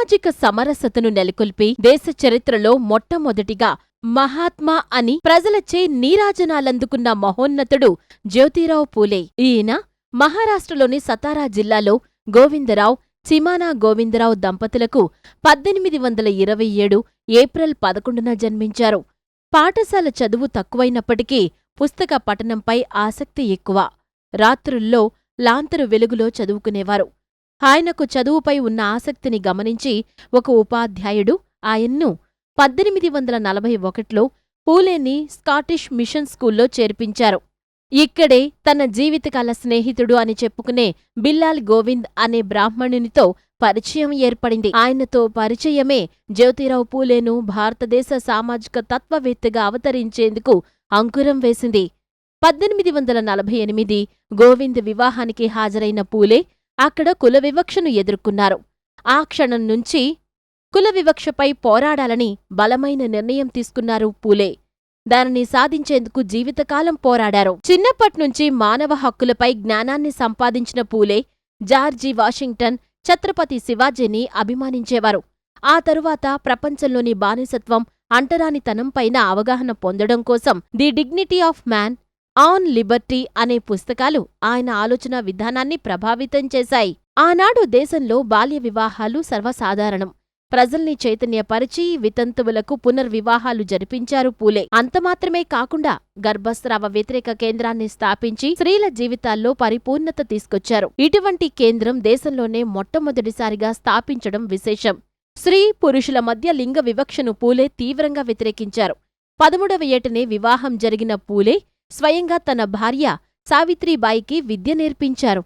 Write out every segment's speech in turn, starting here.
సామాజిక సమరసతను నెలకొల్పి దేశ చరిత్రలో మొట్టమొదటిగా మహాత్మా అని ప్రజలచే నీరాజనాలందుకున్న మహోన్నతుడు జ్యోతిరావు పూలే. ఈయన మహారాష్ట్రలోని సతారా జిల్లాలో గోవిందరావు, చిమానా గోవిందరావు దంపతులకు 1827 ఏప్రిల్ 11న జన్మించారు. పాఠశాల చదువు తక్కువైనప్పటికీ పుస్తక పఠనంపై ఆసక్తి ఎక్కువ. రాత్రుల్లో లాంతరు వెలుగులో చదువుకునేవారు. ఆయనకు చదువుపై ఉన్న ఆసక్తిని గమనించి ఒక ఉపాధ్యాయుడు ఆయన్ను 1841లో పూలేని స్కాటిష్ మిషన్ స్కూల్లో చేర్పించారు. ఇక్కడే తన జీవితకాల స్నేహితుడు అని చెప్పుకునే బిల్లాల్ గోవింద్ అనే బ్రాహ్మణునితో పరిచయం ఏర్పడింది. ఆయనతో పరిచయమే జ్యోతిరావు పూలేను భారతదేశ సామాజిక తత్వవేత్తగా అవతరించేందుకు అంకురం వేసింది. 1848 గోవింద్ వివాహానికి హాజరైన పూలే అక్కడ కులవివక్షను ఎదుర్కొన్నారు. ఆ క్షణం నుంచి కులవివక్షపై పోరాడాలని బలమైన నిర్ణయం తీసుకున్నారు పూలే. దానిని సాధించేందుకు జీవితకాలం పోరాడారు. చిన్నప్పట్నుంచి మానవ హక్కులపై జ్ఞానాన్ని సంపాదించిన పూలే జార్జి వాషింగ్టన్, ఛత్రపతి శివాజీని అభిమానించేవారు. ఆ తరువాత ప్రపంచంలోని బానిసత్వం, అంటరానితనంపైన అవగాహన పొందడం కోసం the dignity of man, on Liberty అనే పుస్తకాలు ఆయన ఆలోచన విధానాన్ని ప్రభావితం చేశాయి. ఆనాడు దేశంలో బాల్య వివాహాలు సర్వసాధారణం. ప్రజల్ని చైతన్యపరిచి వితంతువులకు పునర్వివాహాలు జరిపించారు పూలే. అంతమాత్రమే కాకుండా గర్భస్రావ వ్యతిరేక కేంద్రాన్ని స్థాపించి స్త్రీల జీవితాల్లో పరిపూర్ణత తీసుకొచ్చారు. ఇటువంటి కేంద్రం దేశంలోనే మొట్టమొదటిసారిగా స్థాపించడం విశేషం. స్త్రీ పురుషుల మధ్య లింగ వివక్షను పూలే తీవ్రంగా వ్యతిరేకించారు. 13వ ఏటనే వివాహం జరిగిన పూలే స్వయంగా తన భార్య సావిత్రీబాయికి విద్య నేర్పించారు.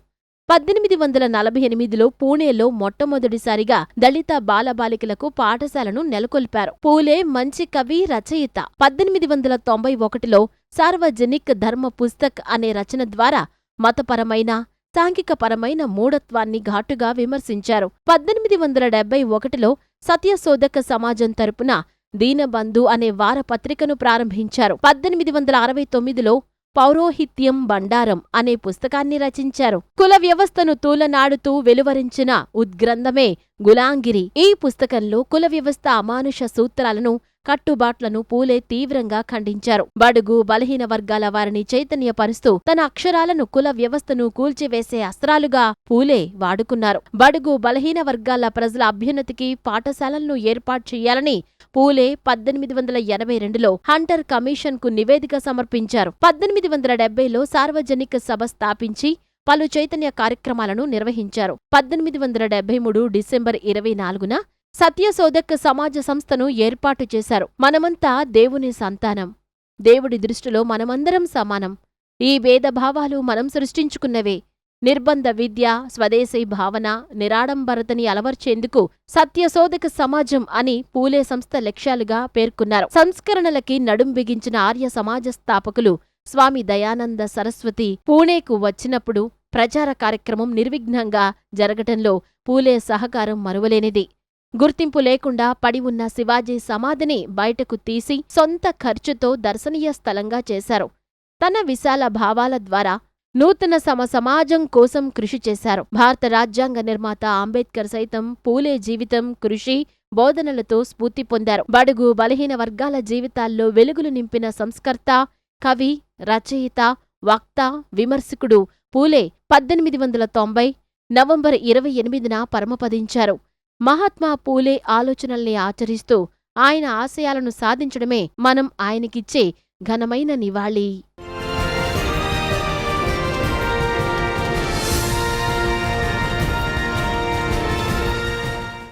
1848లో పూణేలో మొట్టమొదటిసారిగా దళిత బాలబాలికలకు పాఠశాలను నెలకొల్పారు. పూలే మంచి కవి, రచయిత. 1891లో సార్వజనిక్ ధర్మ పుస్తక్ అనే రచన ద్వారా మతపరమైన, సాంఘికపరమైన మూఢత్వాన్ని ఘాటుగా విమర్శించారు. 1871లో సత్యశోధక సమాజం తరపున దీనబంధు అనే వారపత్రికను ప్రారంభించారు. 1869లో పౌరోహిత్యం బండారం అనే పుస్తకాన్ని రచించారు. కుల వ్యవస్థను తూలనాడుతూ వెలువరించిన ఉద్గ్రంథమే గులాంగిరి. ఈ పుస్తకంలో కుల వ్యవస్థ అమానుష సూత్రాలను, కట్టుబాట్లను పూలే తీవ్రంగా ఖండించారు. బడుగు బలహీన వర్గాల వారిని చైతన్యపరుస్తూ తన అక్షరాలను కుల వ్యవస్థను కూల్చివేసే అస్త్రాలుగా పూలే వాడుకున్నారు. బడుగు బలహీన వర్గాల ప్రజల అభ్యున్నతికి పాఠశాలలను ఏర్పాటు చేయాలని పూలే 1882లో హంటర్ కమిషన్కు నివేదిక సమర్పించారు. 1870లో సార్వజనిక సభ స్థాపించి పలు చైతన్య కార్యక్రమాలను నిర్వహించారు. 1873 డిసెంబర్ 24న సత్యశోధక్ సమాజ సంస్థను ఏర్పాటు చేశారు. మనమంతా దేవుని సంతానం. దేవుడి దృష్టిలో మనమందరం సమానం. ఈ భేదభావాలు మనం సృష్టించుకున్నవే. నిర్బంధ విద్య, స్వదేశీ భావన, నిరాడంబరతని అలవర్చేందుకు సత్యశోధక సమాజం అని పూలే సంస్థ లక్ష్యాలుగా పేర్కొన్నారు. సంస్కరణలకి నడుం బిగించిన ఆర్య సమాజ స్థాపకులు స్వామి దయానంద సరస్వతి పూణేకు వచ్చినప్పుడు ప్రచార కార్యక్రమం నిర్విఘ్నంగా జరగటంలో పూలే సహకారం మరువలేనిది. గుర్తింపు లేకుండా పడి ఉన్న శివాజీ సమాధిని బయటకు తీసి సొంత ఖర్చుతో దర్శనీయ స్థలంగా చేశారు. తన విశాల భావాల ద్వారా నూతన సమాజం కోసం కృషి చేశారు. భారత రాజ్యాంగ నిర్మాత అంబేద్కర్ సైతం పూలే జీవితం, కృషి, బోధనలతో స్ఫూర్తి పొందారు. బడుగు బలహీన వర్గాల జీవితాల్లో వెలుగులు నింపిన సంస్కర్త, కవి, రచయిత, వక్త, విమర్శకుడు పూలే 1890 నవంబర్ 28న పరమపదించారు. మహాత్మా పూలే ఆలోచనల్ని ఆచరిస్తూ ఆయన ఆశయాలను సాధించడమే మనం ఆయనకిచ్చే ఘనమైన నివాళి.